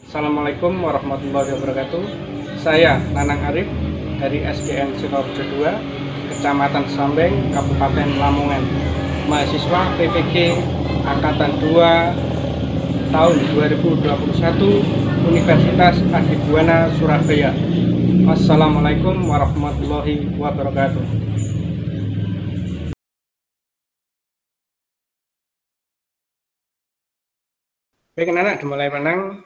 Assalamualaikum warahmatullahi wabarakatuh. Saya Nanang Arif dari SDN Sidoarjo 2, Kecamatan Sambeng, Kabupaten Lamongan. Mahasiswa PPG Angkatan 2 tahun 2021 Universitas Adibuana Surabaya. Wassalamualaikum warahmatullahi wabarakatuh. Baik anak, dimulai menang.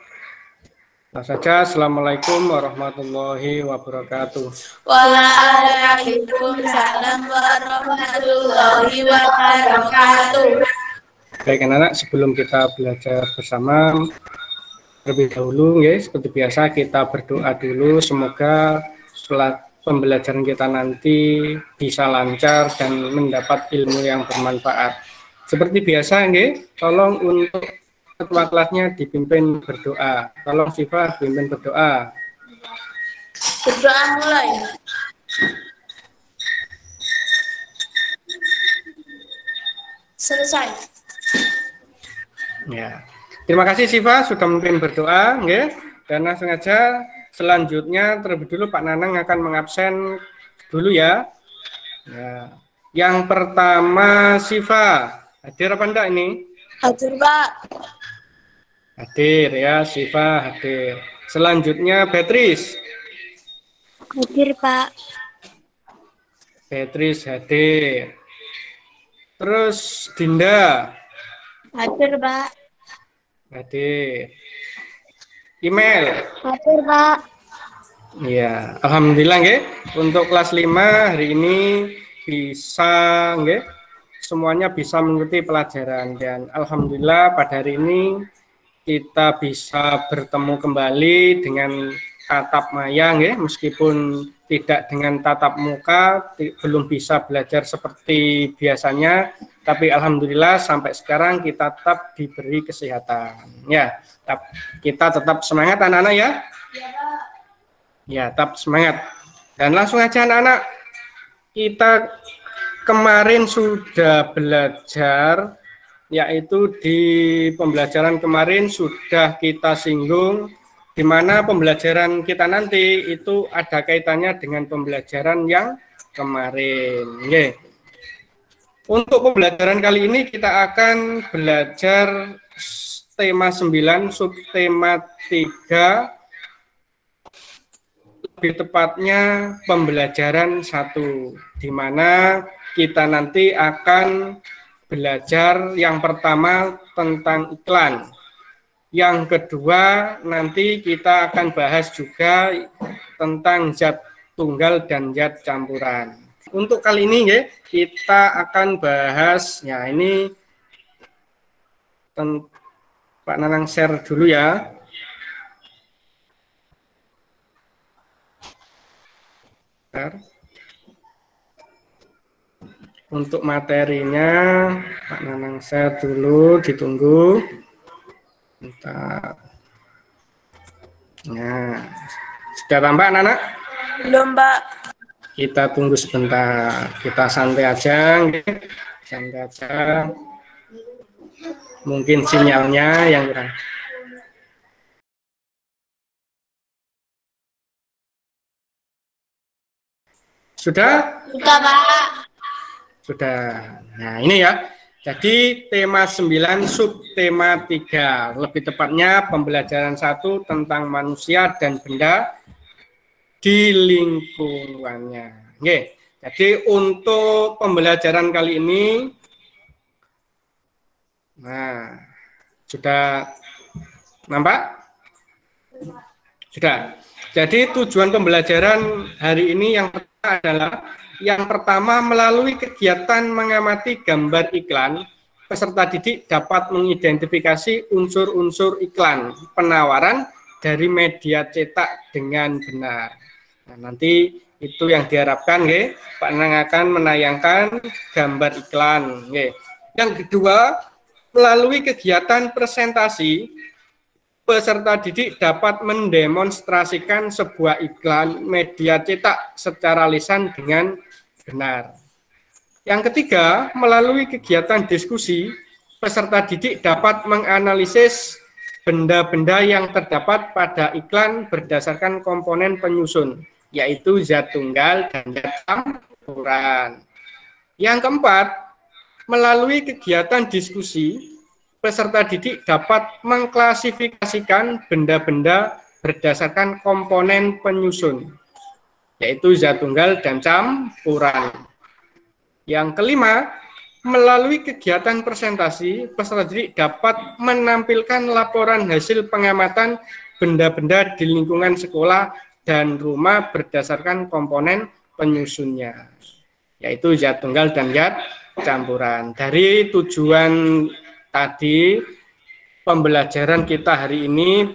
Saja, Assalamualaikum warahmatullahi wabarakatuh. Waalaikumsalam warahmatullahi wabarakatuh. Baik anak-anak, sebelum kita belajar bersama, terlebih dahulu, ya, seperti biasa kita berdoa dulu. Semoga setelah pembelajaran kita nanti bisa lancar dan mendapat ilmu yang bermanfaat. Seperti biasa, ya, tolong untuk ketua kelasnya dipimpin berdoa. Tolong Syifa pimpin berdoa. Berdoa mulai. Selesai. Ya. Terima kasih Syifa sudah memimpin berdoa, ya. Dan langsung saja selanjutnya terlebih dulu Pak Nanang akan mengabsen dulu ya. Ya. Yang pertama Syifa, hadir apa enggak ini? Hadir, Pak. Hadir ya, Syifa hadir. Selanjutnya Beatrice. Hadir, Pak. Beatrice hadir. Terus Dinda. Hadir, Pak. Hadir. Email. Hadir, Pak. Ya, alhamdulillah nggih. Untuk kelas 5 hari ini bisa nggih. Semuanya bisa mengikuti pelajaran dan alhamdulillah pada hari ini kita bisa bertemu kembali dengan tatap maya nggih, meskipun tidak dengan tatap muka, belum bisa belajar seperti biasanya, tapi alhamdulillah sampai sekarang kita tetap diberi kesehatan. Ya, kita tetap semangat anak-anak ya. Ya, tetap semangat. Dan langsung aja anak-anak, kita kemarin sudah belajar, yaitu di pembelajaran kemarin sudah kita singgung, di mana pembelajaran kita nanti itu ada kaitannya dengan pembelajaran yang kemarin. Oke. Untuk pembelajaran kali ini kita akan belajar tema 9, subtema 3, lebih tepatnya pembelajaran 1, di mana kita nanti akan belajar yang pertama tentang iklan. Yang kedua nanti kita akan bahas juga tentang zat tunggal dan zat campuran. Untuk kali ini ya, kita akan bahas, ya ini Pak Nanang share dulu ya. Untuk materinya Pak Nanang share dulu, ditunggu. Bentar. Nah, sudah tampak anak-anak? Belum, Pak. Kita tunggu sebentar. Kita santai aja, santai aja. Mungkin sinyalnya yang kurang. Sudah? Sudah, Pak. Sudah. Nah, ini ya. Jadi tema 9 subtema 3, lebih tepatnya pembelajaran 1 tentang manusia dan benda di lingkungannya. Oke. Jadi untuk pembelajaran kali ini, nah, sudah nampak? Sudah. Jadi tujuan pembelajaran hari ini yang pertama adalah yang pertama, melalui kegiatan mengamati gambar iklan, peserta didik dapat mengidentifikasi unsur-unsur iklan penawaran dari media cetak dengan benar. Nah, nanti itu yang diharapkan, nggih. Pak Nang akan menayangkan gambar iklan, nggih. Yang kedua, melalui kegiatan presentasi, peserta didik dapat mendemonstrasikan sebuah iklan media cetak secara lisan dengan benar. Yang ketiga, melalui kegiatan diskusi, peserta didik dapat menganalisis benda-benda yang terdapat pada iklan berdasarkan komponen penyusun, yaitu zat tunggal dan zat campuran. Yang keempat, melalui kegiatan diskusi, peserta didik dapat mengklasifikasikan benda-benda berdasarkan komponen penyusun, yaitu zat tunggal dan campuran. Yang kelima, melalui kegiatan presentasi, peserta didik dapat menampilkan laporan hasil pengamatan benda-benda di lingkungan sekolah dan rumah berdasarkan komponen penyusunnya, yaitu zat tunggal dan zat campuran. Dari tujuan tadi pembelajaran kita hari ini,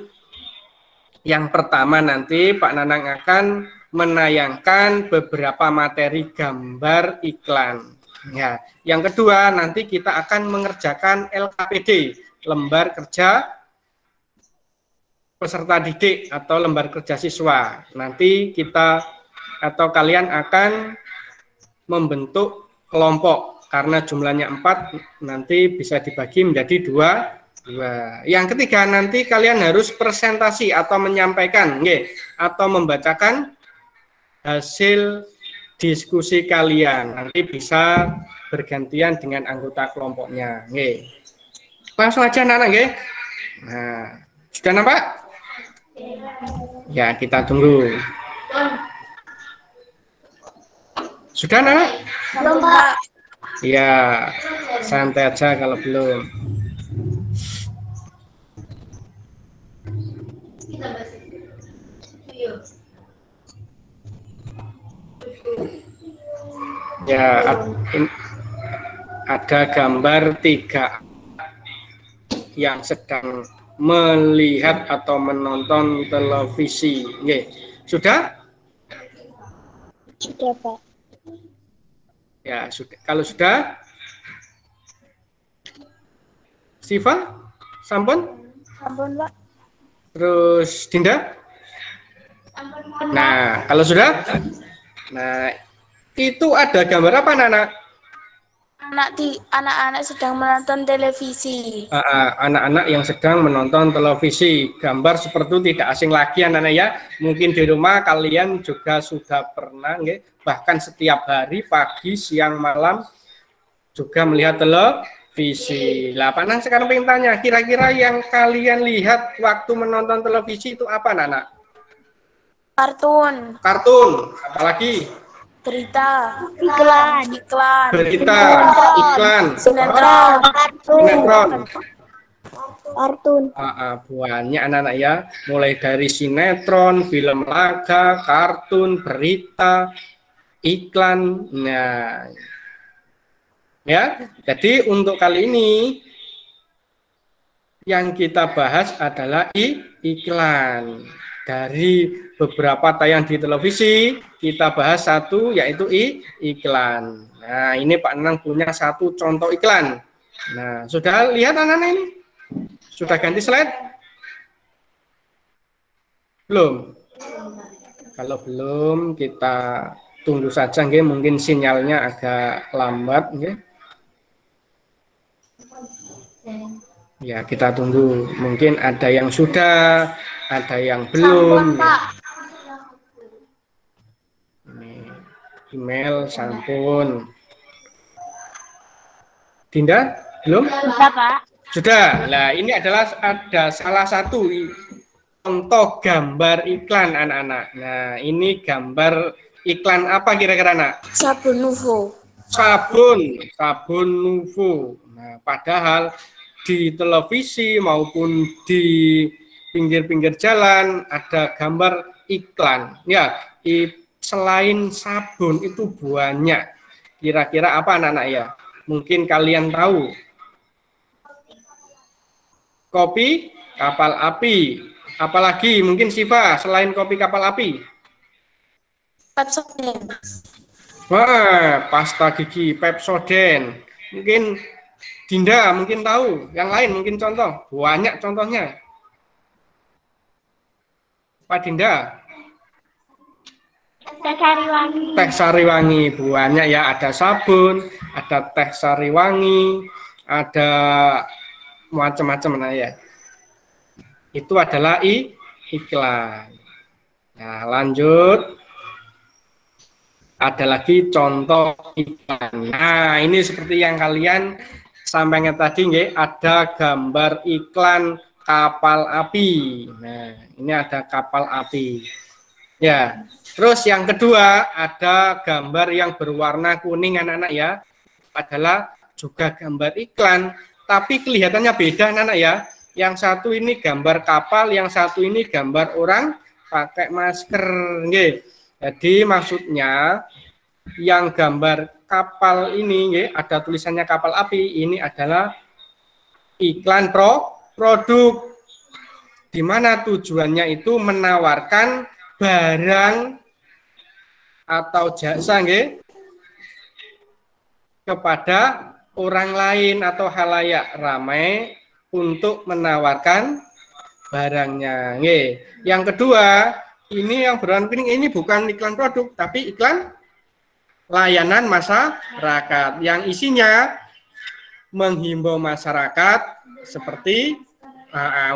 yang pertama nanti Pak Nanang akan menayangkan beberapa materi gambar iklan. Ya, yang kedua nanti kita akan mengerjakan LKPD, lembar kerja peserta didik atau lembar kerja siswa. Nanti kita atau kalian akan membentuk kelompok karena jumlahnya 4, nanti bisa dibagi menjadi dua. Yang ketiga nanti kalian harus presentasi atau menyampaikan atau membacakan hasil diskusi kalian, nanti bisa bergantian dengan anggota kelompoknya. Langsung aja anak-anak, Nah, sudah nampak? Ya, kita tunggu. Sudah anak? Belum, Pak. Ya, santai aja kalau belum. Ya, ada gambar 3 yang sedang melihat atau menonton televisi. Sudah? Sudah, Pak. Ya, sudah. Kalau sudah, Siva, sampun? Sampun, Pak. Terus Dinda? Nah, kalau sudah, nah itu ada gambar apa, anak-anak? Anak-anak sedang menonton televisi. Anak-anak yang sedang menonton televisi. Gambar seperti itu tidak asing lagi, anak-anak ya. Mungkin di rumah kalian juga sudah pernah, bahkan setiap hari pagi, siang, malam juga melihat televisi. Lah, Pak Nang sekarang pengen tanya, kira-kira yang kalian lihat waktu menonton televisi itu apa, anak-anak? Kartun. Kartun, apalagi? Berita. Iklan. Berita, iklan, Sinetron. sinetron. Kartun. Banyak anak-anak ya, mulai dari sinetron, film laga, kartun, berita, iklan. Nah, ya, jadi untuk kali ini yang kita bahas adalah iklan. Dari beberapa tayang di televisi, kita bahas satu, yaitu iklan. Nah, ini Pak Nanang punya satu contoh iklan. Nah, sudah lihat anak-anak ini? Sudah ganti slide? Belum? Kalau belum, kita tunggu saja, mungkin sinyalnya agak lambat. Ya, kita tunggu. Mungkin ada yang sudah, ada yang belum. Ini email sampun. Dinda, belum? Sudah, Pak. Sudah. Nah, ini adalah ada salah satu contoh gambar iklan, anak-anak. Nah, ini gambar iklan apa kira-kira, anak? Sabun Nuvo. Sabun Nuvo. Nah, padahal di televisi maupun di pinggir-pinggir jalan ada gambar iklan. Ya, selain sabun itu banyak. Kira-kira apa, anak-anak ya? Mungkin kalian tahu. Kopi, kapal api. Apalagi mungkin Siva selain kopi kapal api? Pepsodent. Wah, pasta gigi Pepsodent. Mungkin Dinda mungkin tahu. Yang lain mungkin contoh. Banyak contohnya. Pak Dinda. Teh Sariwangi. Teh Sariwangi banyak ya, ada sabun, ada teh Sariwangi, ada macam-macam ya. Itu adalah iklan. Nah, lanjut. Ada lagi contoh iklan. Nah, ini seperti yang kalian sampaikan tadi, nggih, ada gambar iklan kapal api. Nah, ini ada kapal api. Ya, terus yang kedua ada gambar yang berwarna kuning anak-anak ya, adalah juga gambar iklan, tapi kelihatannya beda anak-anak ya. Yang satu ini gambar kapal, yang satu ini gambar orang pakai masker, nggih. Jadi maksudnya yang gambar kapal ini, nggih, ada tulisannya kapal api, ini adalah iklan produk, di mana tujuannya itu menawarkan barang atau jasa, nggih, kepada orang lain atau halayak ramai untuk menawarkan barangnya, nggih. Yang kedua, ini yang berwarna kuning ini bukan iklan produk tapi iklan layanan masyarakat yang isinya menghimbau masyarakat seperti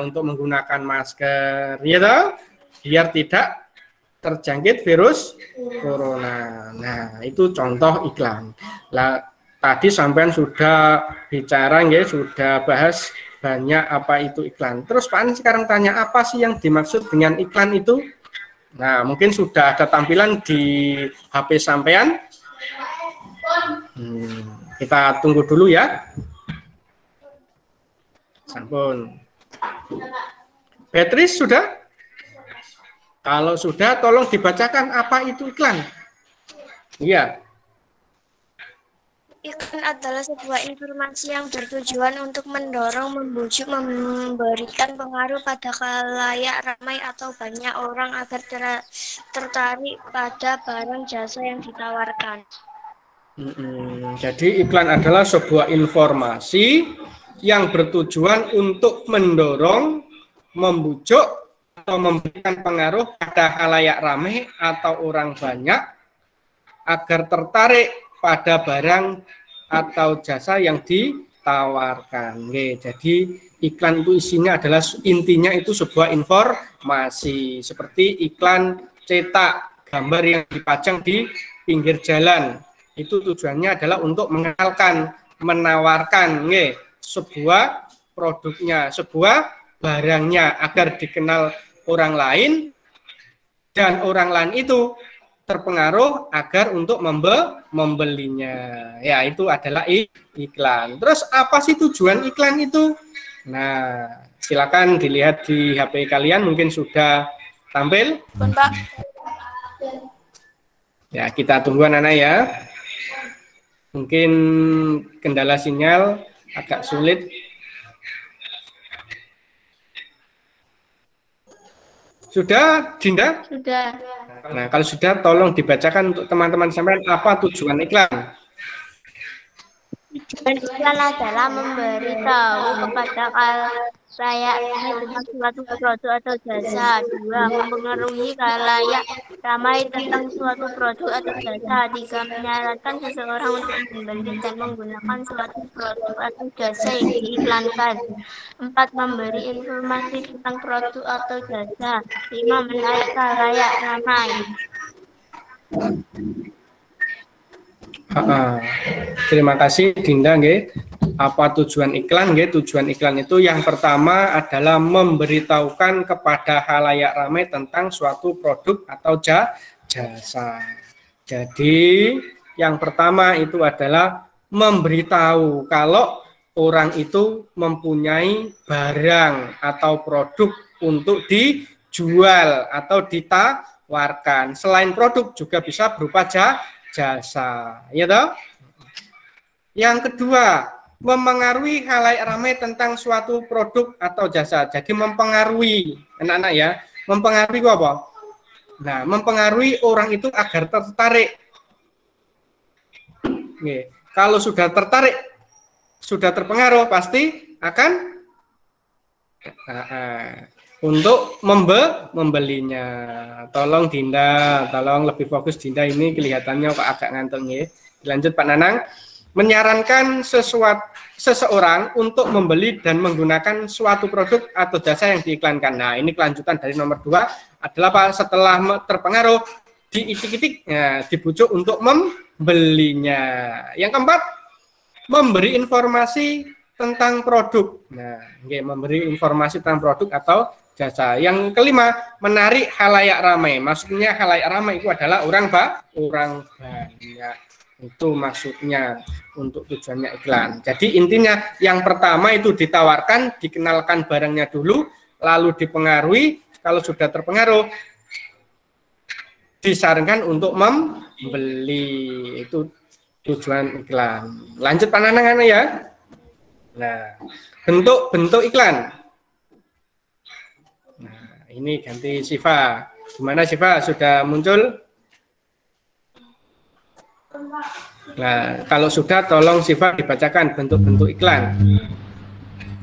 untuk menggunakan masker, ya toh, biar tidak terjangkit virus corona. Nah, itu contoh iklan. Lah, tadi sampean sudah bicara, nggih, sudah bahas banyak apa itu iklan. Terus Pak An sekarang tanya, apa sih yang dimaksud dengan iklan itu? Nah, mungkin sudah ada tampilan di HP sampean. Kita tunggu dulu ya. Sampun. Beatrice sudah? Kalau sudah, tolong dibacakan apa itu iklan. Iya. Iklan adalah sebuah informasi yang bertujuan untuk mendorong, membujuk, memberikan pengaruh pada khalayak ramai atau banyak orang agar tertarik pada barang jasa yang ditawarkan. Jadi iklan adalah sebuah informasi yang bertujuan untuk mendorong, membujuk, atau memberikan pengaruh pada khalayak ramai atau orang banyak agar tertarik pada barang atau jasa yang ditawarkan. Oke, jadi iklan itu isinya adalah intinya itu sebuah informasi seperti iklan cetak gambar yang dipajang di pinggir jalan. Itu tujuannya adalah untuk mengenalkan, menawarkan sebuah produknya, sebuah barangnya agar dikenal orang lain dan orang lain itu terpengaruh agar untuk membelinya. Ya, itu adalah iklan. Terus apa sih tujuan iklan itu? Nah, silakan dilihat di HP kalian, mungkin sudah tampil. Pak. Ya, kita tunggu anak-anak ya. Mungkin kendala sinyal agak sulit. Sudah, Dinda? Sudah. Nah, kalau sudah, tolong dibacakan untuk teman-teman sampean apa tujuan iklan. Tujuan iklan adalah memberitahu kepada khalayak tentang suatu produk atau jasa. 2. Mempengaruhi khalayak ramai tentang suatu produk atau jasa. 3. Menyarankan seseorang untuk membeli dan menggunakan suatu produk atau jasa yang diiklankan. 4. Memberi informasi tentang produk atau jasa. 5. Menarik khalayak ramai. Terima kasih Dinda, nggih. Apa tujuan iklan, nggih? Tujuan iklan itu yang pertama adalah memberitahukan kepada khalayak ramai tentang suatu produk atau jasa. Jadi yang pertama itu adalah memberitahu kalau orang itu mempunyai barang atau produk untuk dijual atau ditawarkan. Selain produk juga bisa berupa jasa, ya toh? Yang kedua, mempengaruhi khalayak ramai tentang suatu produk atau jasa. Jadi mempengaruhi anak-anak ya, mempengaruhi apa? Nah, mempengaruhi orang itu agar tertarik. Nih, kalau sudah tertarik, sudah terpengaruh, pasti akan untuk membelinya. Tolong Dinda, tolong lebih fokus Dinda, ini kelihatannya kok agak ngantuk ya. Lanjut Pak Nanang. menyarankan seseorang untuk membeli dan menggunakan suatu produk atau jasa yang diiklankan. Nah, ini kelanjutan dari nomor 2 adalah apa? Setelah terpengaruh, diitik-itik, ya, dibujuk untuk membelinya. Yang keempat, memberi informasi tentang produk. Nah, memberi informasi tentang produk atau jasa. Yang kelima, menarik halayak ramai. Maksudnya halayak ramai itu adalah orang banyak. Itu maksudnya untuk tujuannya iklan. Jadi intinya yang pertama itu ditawarkan, dikenalkan barangnya dulu, lalu dipengaruhi. Kalau sudah terpengaruh, disarankan untuk membeli. Itu tujuan iklan. Lanjut pandangan ya. Nah, bentuk iklan. Nah, ini ganti Siva. Gimana Siva? Sudah muncul? Nah, kalau sudah tolong Siva dibacakan bentuk-bentuk iklan.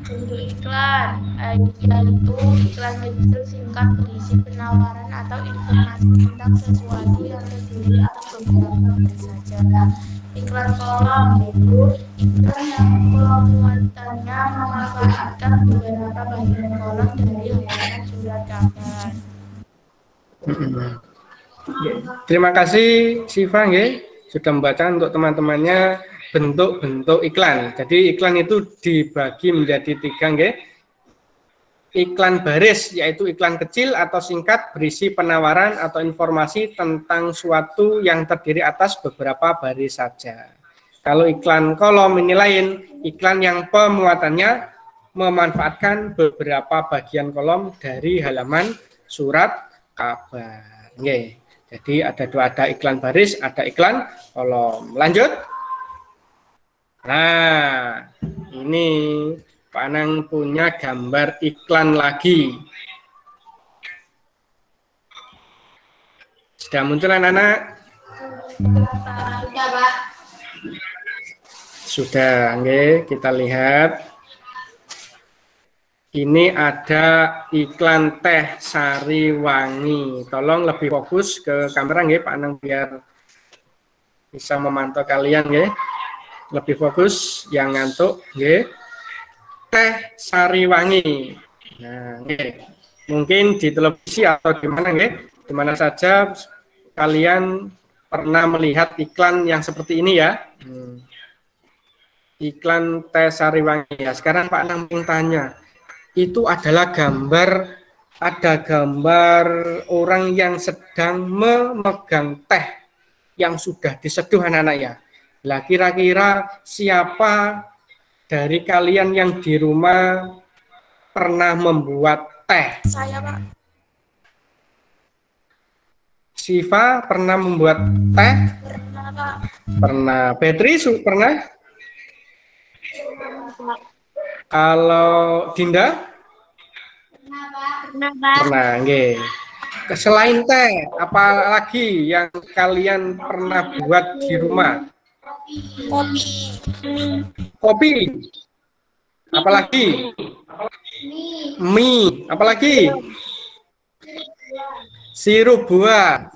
Bentuk iklan yaitu iklan kecil singkat berisi penawaran atau informasi tentang sesuatu yang terdiri atas beberapa baris saja. Iklan kolom yaitu iklan yang muatannya memanfaatkan beberapa bagian kolom dari halaman surat kabar. Terima kasih Siva sudah membaca untuk teman-temannya bentuk-bentuk iklan. Jadi iklan itu dibagi menjadi 3 Iklan baris yaitu iklan kecil atau singkat berisi penawaran atau informasi tentang suatu yang terdiri atas beberapa baris saja. Kalau iklan kolom ini lain, iklan yang pemuatannya memanfaatkan beberapa bagian kolom dari halaman surat kabar. Jadi ada iklan baris, ada iklan kolom. Lanjut. Nah, ini Pak Anang punya gambar iklan lagi. Sudah muncul anak-anak? Sudah, Pak. Sudah, kita lihat. Ini ada iklan teh sari wangi. Tolong lebih fokus ke kamera Pak Anang biar bisa memantau kalian Lebih fokus yang ngantuk Teh sari wangi. Nah, mungkin di televisi atau di mana saja kalian pernah melihat iklan yang seperti ini ya. Iklan teh sari wangi ya. Sekarang Pak Anang ingin tanya. Itu adalah ada gambar orang yang sedang memegang teh yang sudah diseduh anak-anak ya. Lah kira-kira siapa dari kalian yang di rumah pernah membuat teh? Saya, Pak. Siva pernah membuat teh? Pernah, Pak. Pernah. Petri pernah? Pak. Kalau Dinda? Pernah, Pak. Pernah, Selain teh, apa lagi yang kalian pernah buat di rumah? Kopi. Apalagi? Mie. Apalagi? Sirup buah.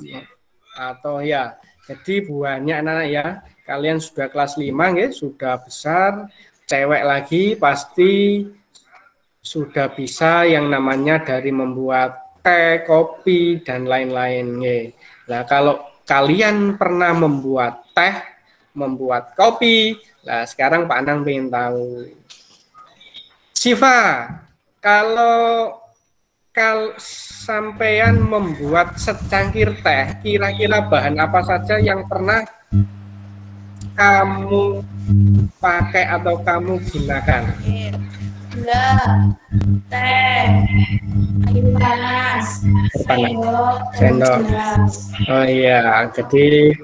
Atau ya. Jadi buahnya anak-anak ya. Kalian sudah kelas 5 sudah besar. Cewek lagi pasti sudah bisa yang namanya dari membuat teh, kopi, dan lain-lain. Nah, kalau kalian pernah membuat teh, membuat kopi, nah sekarang Pak Anang ingin tahu. Siva, kalau sampean membuat secangkir teh, kira-kira bahan apa saja yang pernah kamu pakai atau kamu gunakan? Gula, teh, air panas, sendok. Oh iya, jadi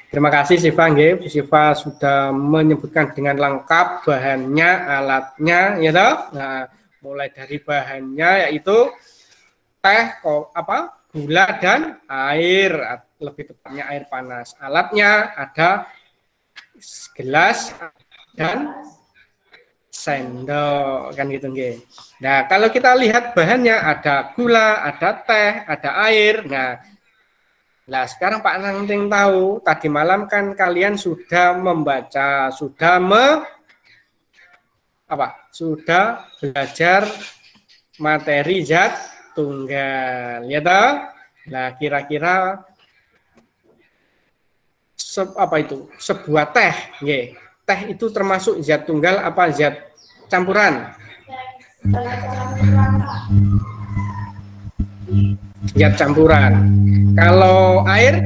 terima kasih Siva, Siva sudah menyebutkan dengan lengkap bahannya, alatnya, ya toh. Nah, mulai dari bahannya yaitu teh, gula dan air, lebih tepatnya air panas. Alatnya ada gelas dan sendok, kan gitu Nah, kalau kita lihat bahannya ada gula, ada teh, ada air. Nah, Nah, sekarang Pak Nangting tahu, tadi malam kan kalian sudah membaca, sudah belajar materi zat tunggal, ya toh? Nah, kira-kira sebuah teh, nggih. Teh itu termasuk zat tunggal apa zat campuran? Zat campuran. Kalau air?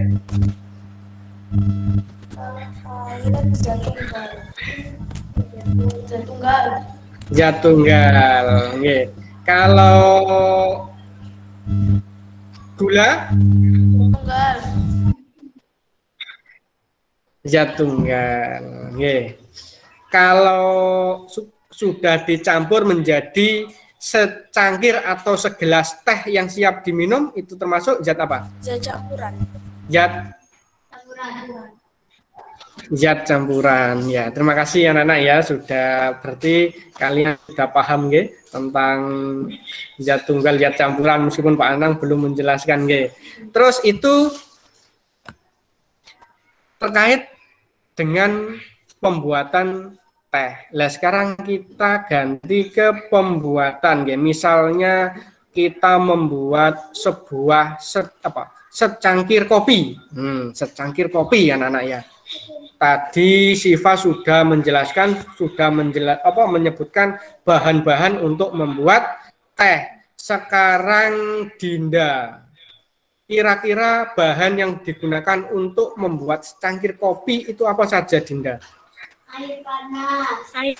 Zat tunggal. Nggih. Kalau gula? Tunggal. Zat tunggal. Nggih. Kalau sudah dicampur menjadi secangkir atau segelas teh yang siap diminum, itu termasuk zat apa? Zat campuran. Zat campuran. Ya, terima kasih anak-anak ya, sudah berarti kalian sudah paham nggih tentang zat tunggal, zat campuran, meskipun Pak Anang belum menjelaskan nggih. Terus itu terkait dengan pembuatan teh. Nah, sekarang kita ganti ke pembuatan nggih. Misalnya kita membuat sebuah secangkir kopi. Secangkir kopi anak-anak ya. Tadi Siva sudah menjelaskan, menyebutkan bahan-bahan untuk membuat teh. Sekarang Dinda, kira-kira bahan yang digunakan untuk membuat secangkir kopi itu apa saja, Dinda? Air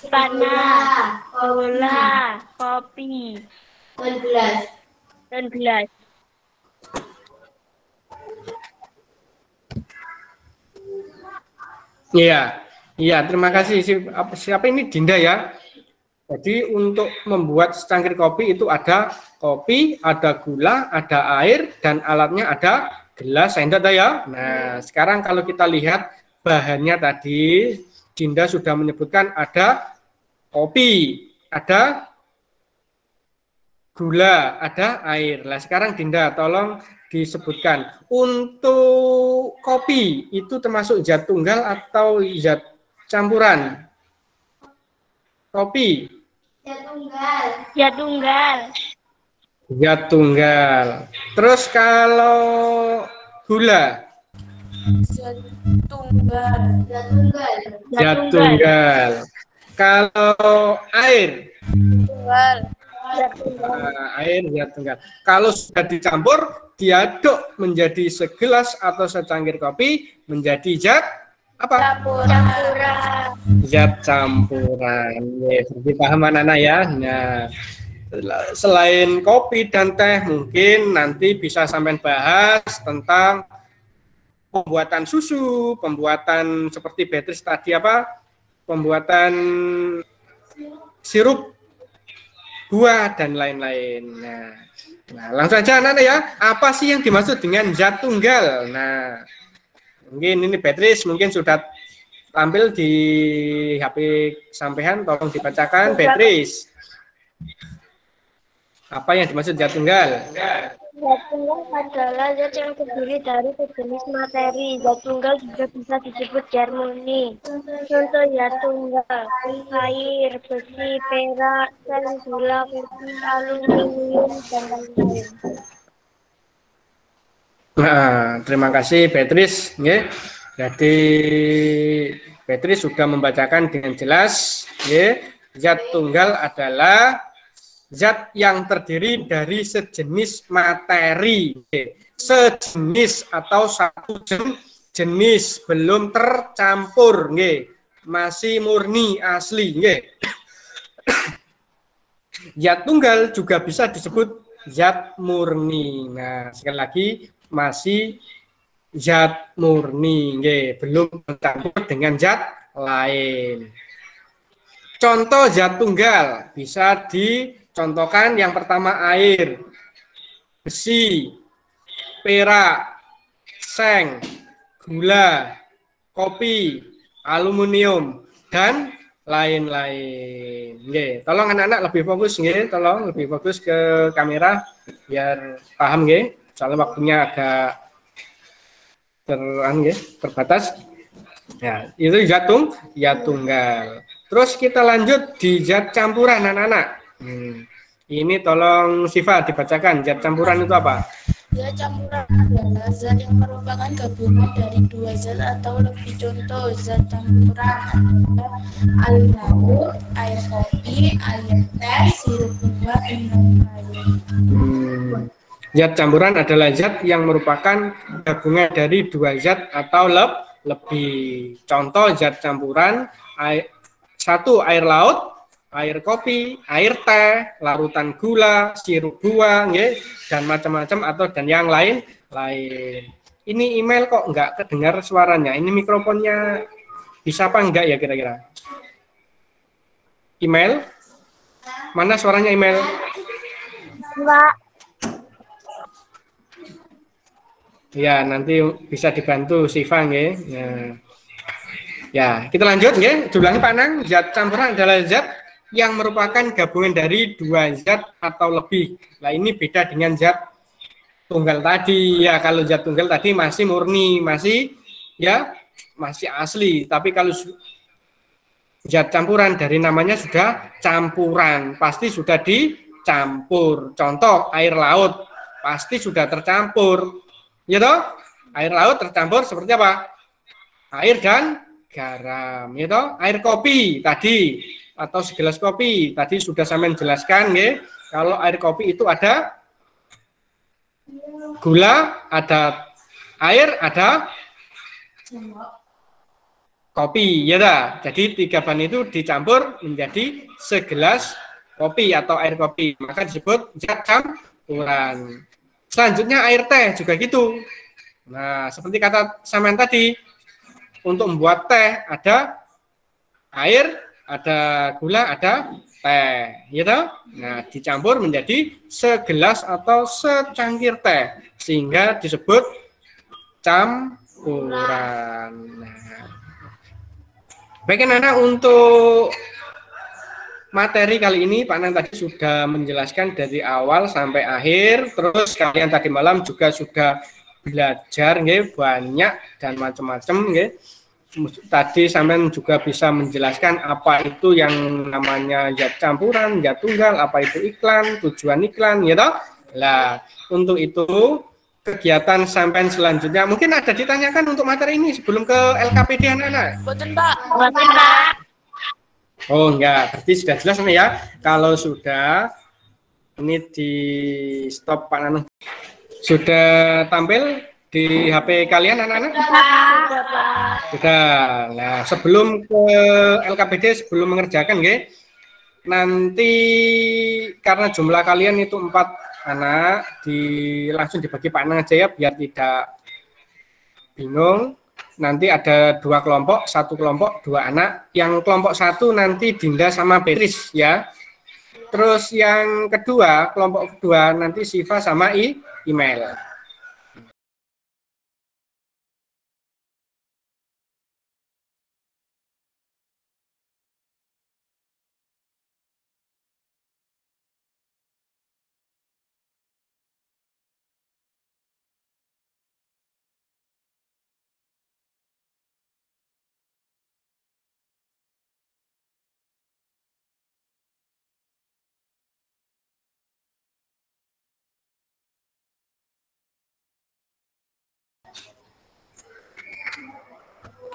panas, gula, kopi, dan gelas. Iya, terima kasih. Siapa ini? Dinda ya. Jadi untuk membuat secangkir kopi itu ada kopi, ada gula, ada air, dan alatnya ada gelas, sendok ya. Nah, sekarang kalau kita lihat bahannya tadi, Dinda sudah menyebutkan ada kopi, ada gula, ada air. Nah, sekarang Dinda tolong disebutkan untuk kopi itu termasuk zat tunggal atau zat campuran? Kopi. Zat tunggal. Terus kalau gula? Zat tunggal. Kalau air? Air zat tunggal. Kalau sudah dicampur, diaduk menjadi segelas atau secangkir kopi menjadi zat apa? Campuran. Zat campuran. Ya, paham anak-anak ya. Nah, selain kopi dan teh, mungkin nanti bisa sampai bahas tentang pembuatan susu, pembuatan seperti Beatrice tadi pembuatan sirup buah dan lain-lain. Nah, langsung aja anak-anak ya. Apa sih yang dimaksud dengan zat tunggal? Nah, mungkin ini Beatrice mungkin sudah tampil di HP sampean, tolong dibacakan Beatrice. Apa yang dimaksud zat tunggal? Zat tunggal adalah zat yang terdiri dari sejenis materi. Zat tunggal juga bisa disebut zat murni. Contoh zat tunggal: air, besi, perak, seng, gula, kopi, aluminium, dan lain-lain. Nah, terima kasih Beatrice. Jadi Beatrice sudah membacakan dengan jelas. Zat tunggal adalah zat yang terdiri dari sejenis materi, sejenis atau satu jenis, belum tercampur, masih murni asli. Zat tunggal juga bisa disebut zat murni. Nah, sekali lagi masih zat murni, belum bercampur dengan zat lain. Contoh zat tunggal bisa dicontohkan yang pertama air, besi, perak, seng, gula, kopi, aluminium, dan lain-lain. Tolong anak-anak lebih fokus, tolong lebih fokus ke kamera biar paham, soalnya waktunya agak terbatas. Ya, itu zat tunggal. Terus kita lanjut di zat campuran anak-anak. Ini tolong Siva dibacakan, zat campuran itu apa? Zat campuran adalah zat yang merupakan gabungan dari dua zat atau lebih. Contoh zat campuran adalah air laut, air kopi, air teh, sirup buah, dan lain-lain. Zat campuran adalah zat yang merupakan gabungan dari dua zat atau lebih. Contoh zat campuran satu air laut, air kopi, air teh, larutan gula, sirup buah, dan macam-macam atau dan yang lain. Ini email kok nggak kedengar suaranya. Ini mikrofonnya bisa apa enggak ya kira-kira? Email? Mana suaranya email? Enggak. Ya, nanti bisa dibantu Siva ya. Ya, kita lanjut ya. Diulangi Pak Nang, zat campuran adalah zat yang merupakan gabungan dari dua zat atau lebih. Nah, ini beda dengan zat tunggal tadi. Ya, kalau zat tunggal tadi masih murni, masih asli. Tapi kalau zat campuran dari namanya sudah campuran, pasti sudah dicampur. Contoh air laut pasti sudah tercampur. Ya toh? Air laut tercampur seperti apa? Air dan garam, ya toh? Air kopi tadi atau segelas kopi tadi sudah saya menjelaskan, ya. Kalau air kopi itu ada gula, ada air, ada kopi, ya dah. Jadi tiga bahan itu dicampur menjadi segelas kopi atau air kopi, maka disebut zat campuran. Selanjutnya air teh juga gitu. Nah, seperti kata Samen tadi, untuk membuat teh ada air, ada gula, ada teh, gitu. Nah, dicampur menjadi segelas atau secangkir teh, sehingga disebut campuran. Nah, baik anak-anak, untuk materi kali ini Pak Nang tadi sudah menjelaskan dari awal sampai akhir, terus kalian tadi malam juga sudah belajar banyak dan macam-macam. Tadi sampean juga bisa menjelaskan apa itu yang namanya zat campuran, zat tunggal, apa itu iklan, tujuan iklan, ya toh. Nah, untuk itu kegiatan sampean selanjutnya mungkin ada ditanyakan untuk materi ini sebelum ke LKPD anak-anak. Betul, Pak. Betul, Pak. Oh enggak, berarti sudah jelas nih ya. Kalau sudah, ini di stop Pak Nanung. Sudah tampil di HP kalian anak-anak? Sudah. Nah, sebelum ke LKPD, sebelum mengerjakan, nanti karena jumlah kalian itu 4 anak, langsung dibagi Pak Nang aja ya, biar tidak bingung. Nanti ada 2 kelompok, 1 kelompok 2 anak. Yang kelompok 1 nanti Dinda sama Beatrice ya. Terus yang kedua, kelompok kedua nanti Siva sama Email.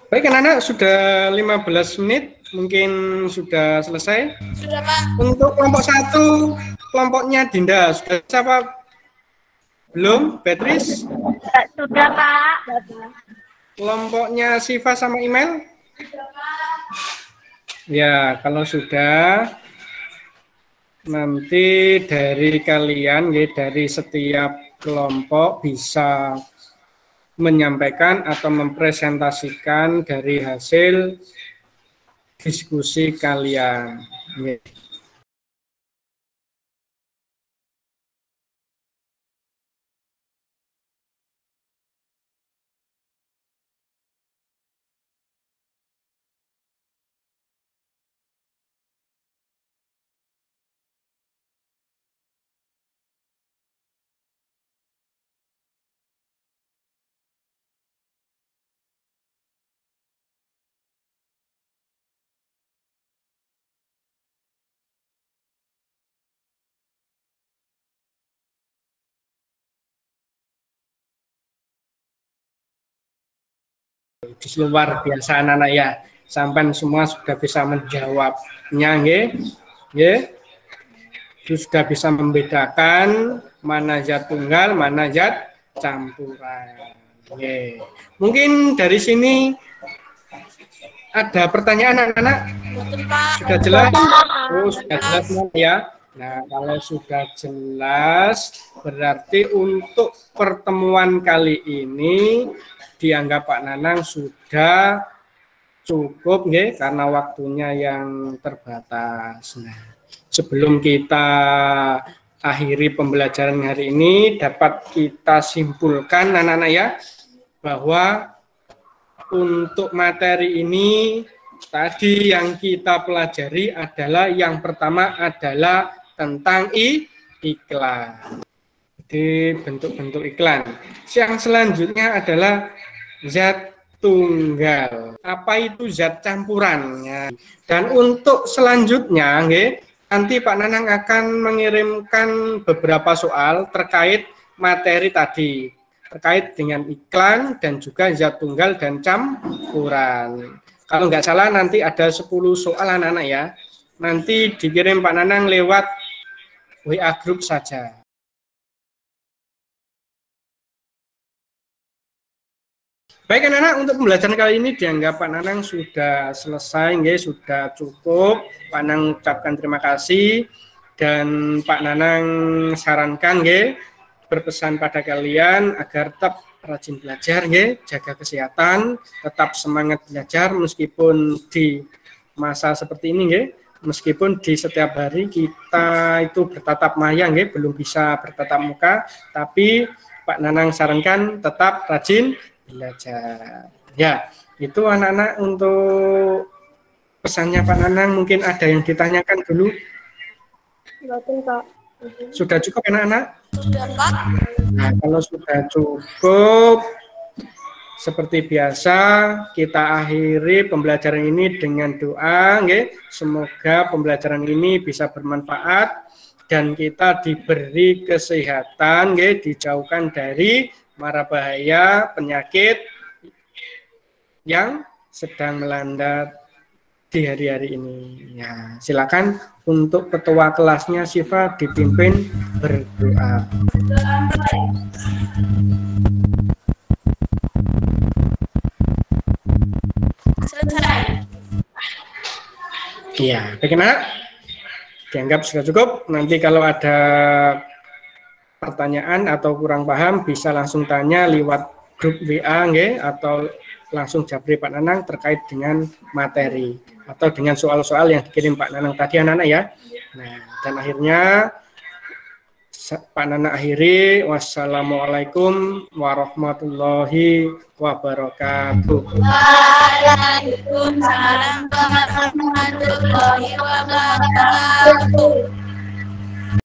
Baik anak-anak, sudah 15 menit, mungkin sudah selesai. Sudah, Pak. Untuk kelompok 1, kelompoknya Dinda, sudah siapa? Belum? Beatrice? Sudah, Pak. Kelompoknya Siva sama Email? Sudah, Pak. Ya, kalau sudah, nanti dari kalian, dari setiap kelompok bisa menyampaikan atau mempresentasikan dari hasil diskusi kalian. luar biasa anak-anak ya. Sampai semua sudah bisa menjawabnya, nggih. Nggih. Sudah bisa membedakan mana zat tunggal, mana zat campuran. Nggih. Mungkin dari sini ada pertanyaan anak-anak? Sudah jelas? Oh, sudah jelas ya. Nah, kalau sudah jelas, berarti untuk pertemuan kali ini dianggap Pak Nanang sudah cukup, nggih, karena waktunya yang terbatas. Nah, sebelum kita akhiri pembelajaran hari ini, dapat kita simpulkan anak-anak ya, bahwa untuk materi ini tadi yang kita pelajari adalah yang pertama adalah tentang iklan. Jadi bentuk-bentuk iklan. Yang selanjutnya adalah zat tunggal. Apa itu zat campurannya? Dan untuk selanjutnya, nanti Pak Nanang akan mengirimkan beberapa soal terkait materi tadi, terkait dengan iklan dan juga zat tunggal dan campuran. Kalau nggak salah nanti ada 10 soal anak-anak ya. Nanti dikirim Pak Nanang lewat WA grup saja. Baik anak-anak, untuk pembelajaran kali ini dianggap Pak Nanang sudah selesai, sudah cukup. Pak Nanang ucapkan terima kasih dan Pak Nanang sarankan berpesan pada kalian agar tetap rajin belajar, jaga kesehatan, tetap semangat belajar meskipun di masa seperti ini, meskipun di setiap hari kita itu bertatap maya, belum bisa bertatap muka, tapi Pak Nanang sarankan tetap rajin belajar. Ya, itu anak-anak untuk pesannya Pak Nanang. Mungkin ada yang ditanyakan dulu. Sudah cukup anak-anak? Sudah, Pak. Nah, kalau sudah cukup, seperti biasa kita akhiri pembelajaran ini dengan doa, semoga pembelajaran ini bisa bermanfaat dan kita diberi kesehatan, dijauhkan dari mara bahaya penyakit yang sedang melanda di hari-hari ini. Ya, silakan untuk ketua kelasnya Syifa dipimpin berdoa. Selesai. Iya, bagaimana? Dianggap sudah cukup. Nanti kalau ada pertanyaan atau kurang paham bisa langsung tanya lewat grup WA atau langsung japri Pak Nanang terkait dengan materi atau dengan soal-soal yang dikirim Pak Nanang tadi anak-anak ya. Nah, dan akhirnya Pak Nanang akhiri, wassalamualaikum warahmatullahi wabarakatuh. Waalaikumsalam warahmatullahi wabarakatuh.